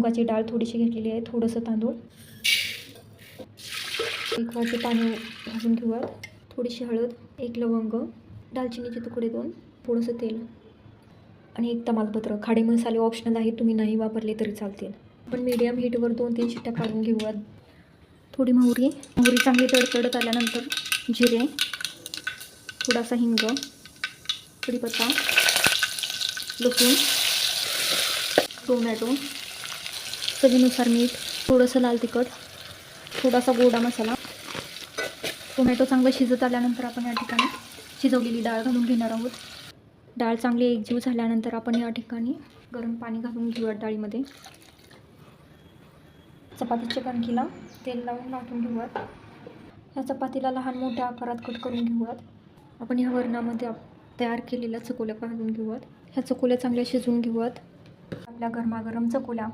मुगाची डाळ थोडीशी घेतलेली आहे, थोडंसं तांदूळ, 1 वाटी पाणी घालून घेऊयात, थोडीशी हळद, 1 लवंग, दालचिनीचे तुकडे 2, थोडंसं तेल आणि 1 तमालपत्र. खाडे मसाले ऑप्शनल आहे, तुम्ही नाही वापरले तरी चालतील. आपण मीडियम हीटवर 2-3 शिट्ट्या काढून घेऊयात. थोडी मोहरी चांगली तडतडत आल्यानंतर जिरे, थोडासा हिंग, कढीपत्ता, लसूण, टोमॅटो, चवीनुसार मीठ, थोडंसं लाल तिखट, थोडासा गोडा मसाला. टोमॅटो चांगलं शिजत आल्यानंतर आपण या ठिकाणी शिजवलेली डाळ घालून घेणार आहोत. डाळ चांगली एकजीव झाल्यानंतर आपण या ठिकाणी गरम पाणी घालून घेऊयात डाळीमध्ये. चपातीच्या कणकीला तेल लावून लाटून घेऊयात. ह्या चपातीला लहान मोठ्या आकारात कट करून घेऊयात. आपण ह्या वरणामध्ये तयार केलेल्या चकोल्या घालून घेऊयात. ह्या चकोल्या चांगल्या शिजवून घेऊयात. आपल्या गरमागरम चकोल्या